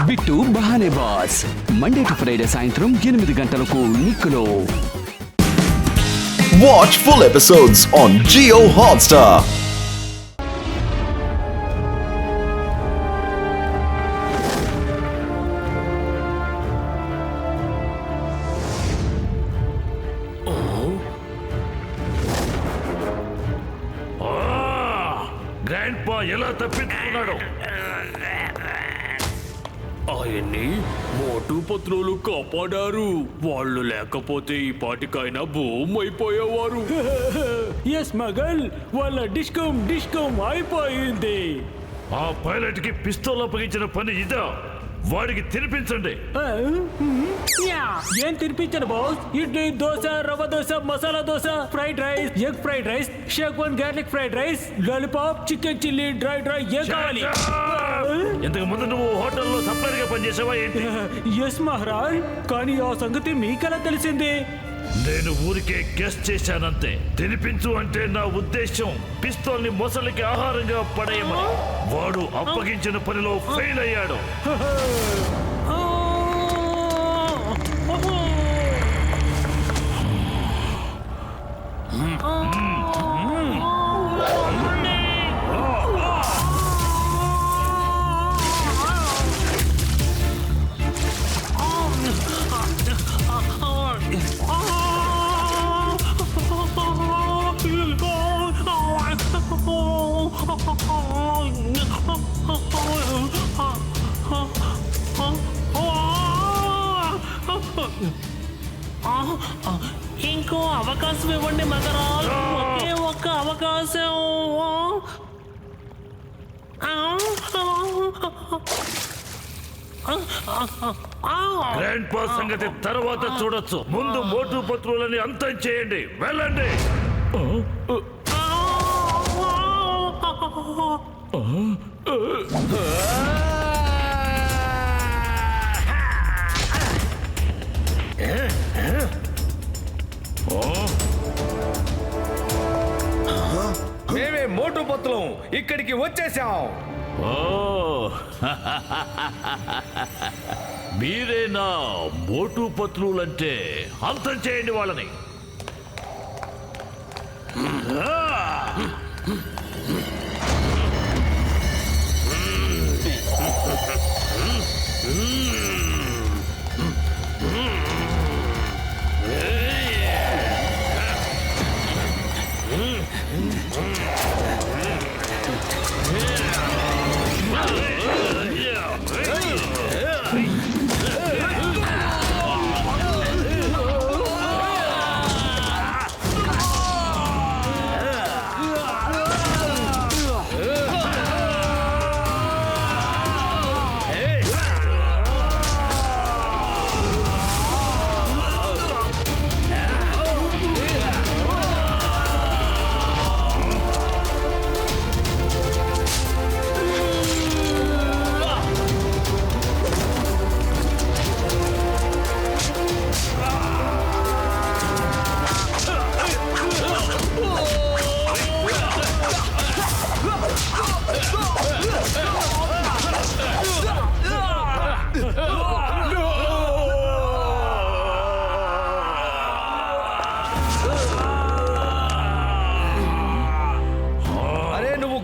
Bit బహానే boss Monday to Friday సాయంత్రం 8 గంటలకు నిక్కులో. Watch full episodes on Jio Hotstar. Grandpa ఎలా తప్పించుకున్నాడు? ఆయన్ని మోటు పత్రులు కాపాడారు. వాళ్ళు లేకపోతే ఈ పాటికైనా బూమ్ అయిపోయేవారు. ఎస్ మగల్, వాళ్ళ డిస్కమ్ అయిపోయింది. ఆ పైలట్ కి పిస్తోల్ అప్పగించిన పని ఇదా? వాడికి తినిపించండి. ఏం తినిపించను boss? Idli, dosa, rava dosa, masala dosa, fried rice, egg fried rice, schezwan garlic fried rice, lollipop, chicken chilli, dry ఏం కావాలి? ఇంతకు ముందు నువ్వు హోటల్లో సప్లైర్ గా పనిచేసావా ఏంటి? ఎస్ మహారాజ్, కానీ ఆ సంగతి మీకెలా తెలిసింది? నేను ఊరికే గెస్ట్ చేశానంతే. తినిపించు అంటే నా ఉద్దేశం పిస్తోల్ ని మొసలికి ఆహారంగా పడేయమని. వాడు అప్పగించిన పనిలో ఫెయిల్ అయ్యాడు. ఇంకో అవకాశం ఇవ్వండి మగరాజ్, ఒకే ఒక్క అవకాశం. గ్రాండ్ పా సంగతి తర్వాత చూడొచ్చు. ముందు మోటు పత్రులని అంతం చేయండి. వెళ్ళండి. మేమే మోటు పత్రం ఇక్కడికి వచ్చేసాం. ఓ మీరేనా మోటు పత్రులంటే? అంతం చేయండి వాళ్ళని.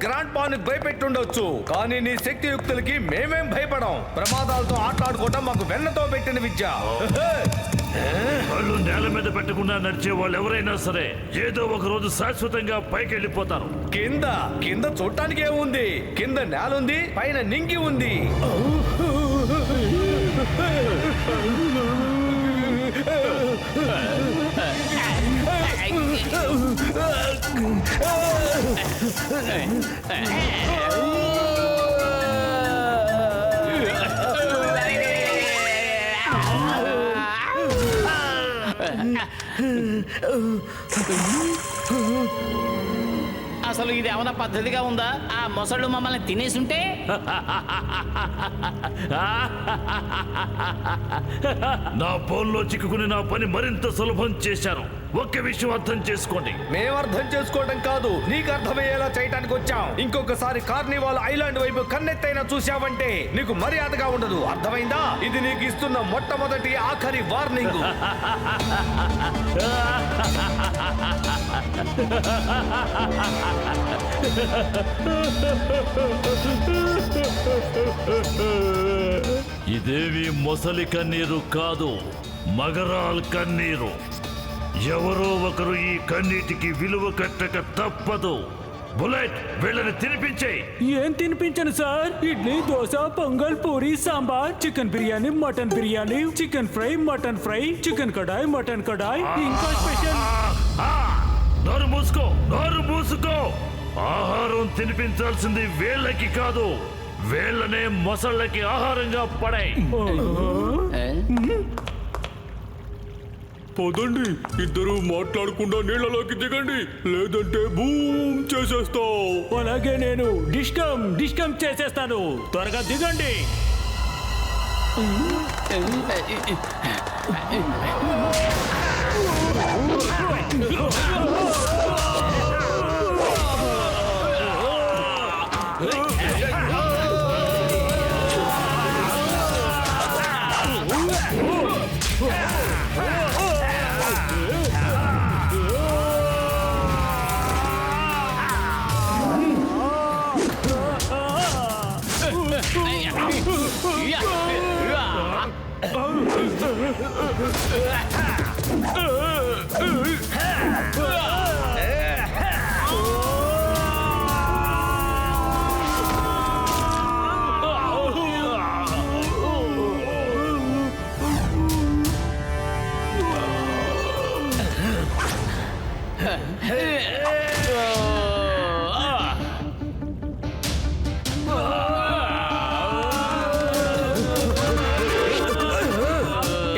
గ్రాండ్ పాను భయపెట్టుండొచ్చు, కానీ నీ శక్తియుక్తులకి మేమేం భయపడం. ప్రమాదాలతో ఆటలాడుకోవటం మాకు వెన్నతో పెట్టిన విద్య. వాళ్ళు నేల మీద పెట్టకుండా నడిచే వాళ్ళు ఎవరైనా సరే ఏదో ఒక రోజు శాశ్వతంగా పైకి వెళ్ళిపోతారు. కింద కింద చూడటానికి ఏముంది? కింద నేలుంది, పైన నింగి ఉంది. అసలు ఇది ఏమైనా పద్ధతిగా ఉందా? ఆ మొసళ్ళు మమ్మల్ని తినేసుంటే నా ఫోన్లో చిక్కుకుని నా పని మరింత సులభం చేశాను. ఒక్క విషయం అర్థం చేసుకోండి. మేము అర్థం చేసుకోవడం కాదు, నీకు అర్థమయ్యేలా చేయడానికి వచ్చాం. ఇంకొకసారి కార్నివాల్ ఐలాండ్ వైపు కన్నెత్తైనా చూసావంటే నీకు మర్యాదగా ఉండదు, అర్థమైందా? ఇది నీకు ఇస్తున్న మొట్టమొదటి ఆఖరి వార్నింగ్. ఇదేవి మొసలి కన్నీరు కాదు, మగరాల్ కన్నీరు. ఎవరో ఒకరు ఈ కన్నీటికి విలువ కట్టక తప్పదు. బుల్లెట్, వీళ్ళని తినిపించే. ఏం తినిపించను sir? Idli, dosa, pongal, puri, sambar, chicken biryani, mutton biryani, chicken fry, mutton fry, chicken kadai, mutton kadai, ఇంకా స్పెషల్. నోరు మూసుకో, నోరు మూసుకో. ఆహారం తినిపించాల్సింది వీళ్ళకి కాదు, వీళ్ళనే మొసళ్ళకి ఆహారంగా పడాయి. పోదండి, ఇద్దరు మాట్లాడకుండా నీళ్ళలోకి దిగండి, లేదంటే బూమ్ చేసేస్తావు. అలాగే నేను డిస్కమ్ చేసేస్తాను. త్వరగా దిగండి.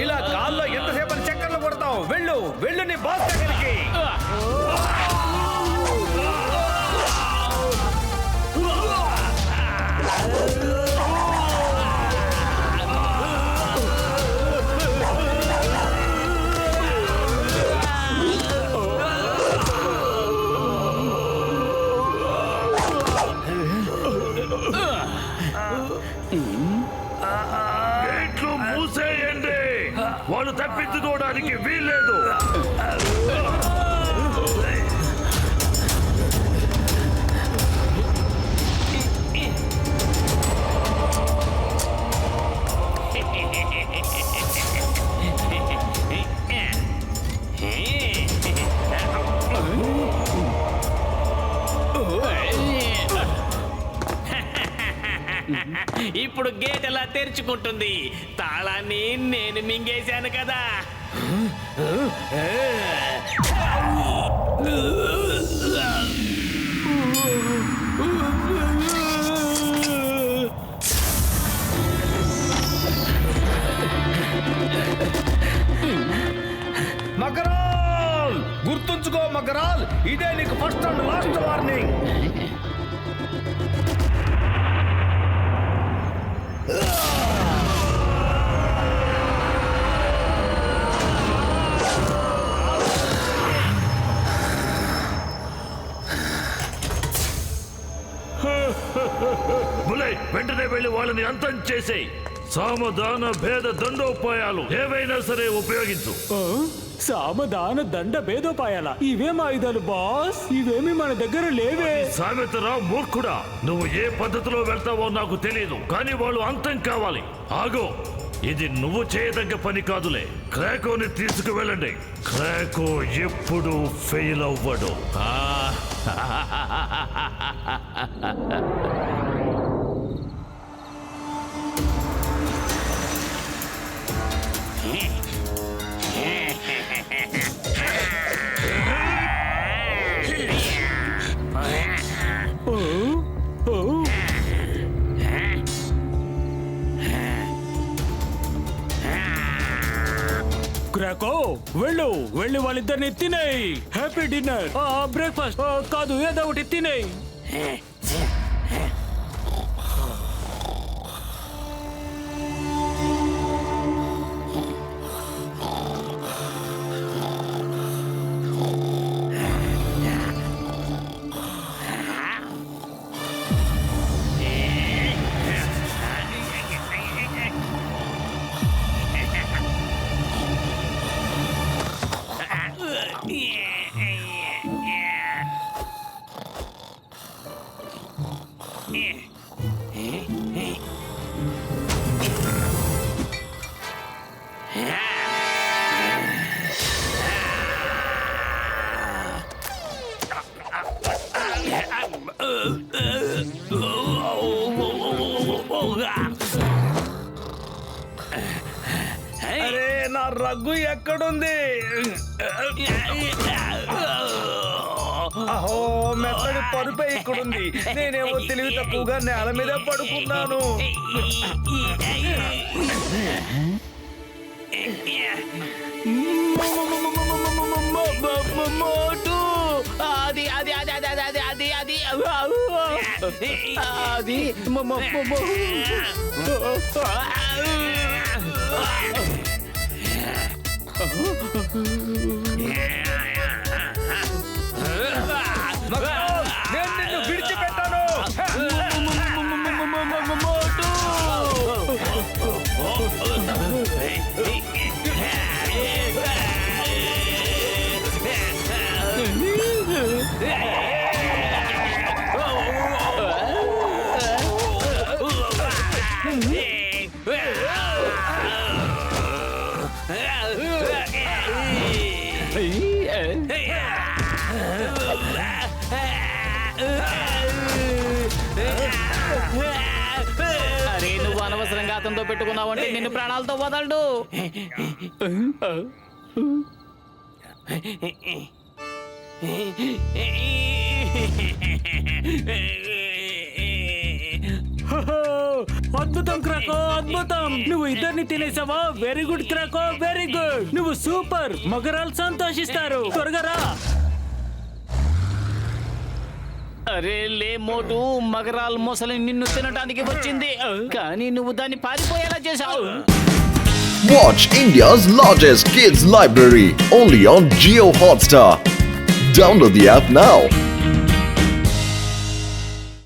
ఇలా గాల్లో ఎంతసేపని చక్కర్లు కొడతావు? వెళ్ళు వెళ్ళు నీ బాస్ దగ్గరికి. గేట్లు మూసేయండి, వాళ్ళు తప్పించుకోవడానికి వీల్లేదు. ఇప్పుడు గేట్ ఎలా తెరుచుకుంటుంది? తాళాన్ని నేను మింగేశాను కదా. మగరాల్, గుర్తుంచుకో మగరాల్, ఇదే నీకు first and last warning. Bullet, వెంటనే వెళ్ళి వాళ్ళని అంతం చేసేయి. సామధాన భేద దండోపాయాలు ఏవైనా సరే ఉపయోగించు. సామధాన దండ భేదోపాయాల? ఇవేం ఆయుధాలు బాస్? ఇవేమి మన దగ్గర లేవే. సామెతరా మూర్ఖుడా, నువ్వు ఏ పద్ధతిలో వెళ్తావో నాకు తెలియదు, కానీ వాళ్ళు అంతం కావాలి. ఆగో, ఇది నువ్వు చేయదగ్గ పని కాదులే. క్రాకోని తీసుకువెళ్ళండి. క్రాకో ఎప్పుడు ఫెయిల్ అవ్వడు. క్రాకో, వెళ్ళి వాళ్ళిద్దరిని తినేయి. హ్యాపీ డిన్నర్, బ్రేక్ఫాస్ట్ కాదు, ఏదో ఒకటి తినేయి. రగ్గు ఎక్కడుంది? అహో, మెత్తడి పరుపే ఇక్కడుంది. నేనేమో తెలివి తక్కువగా నేల మీద పడుకున్నాను. మోటు అది అది అది అది అది అది అది అది నేను నిన్ను విడిచిపెట్టాను. అరే, నువ్వు అనవసరంగా అతనితో పెట్టుకున్నావు అంటే నిన్ను ప్రాణాలతో వదలడు. అద్భుతం క్రాకో, అద్భుతం. నువ్వు ఇద్దరిని తినేసావా? Very good Croco, very good. నువ్వు సూపర్. మగరాలు సంతోషిస్తారు. త్వరగా రా. అరే లే మోటు, మగరాల్ మొసలి నిన్ను తినడానికి వచ్చింది, కానీ నువ్వు దాన్ని పారిపోయేలా చేశావు. Watch India's largest kids library only on Jio Hotstar. Download the app now.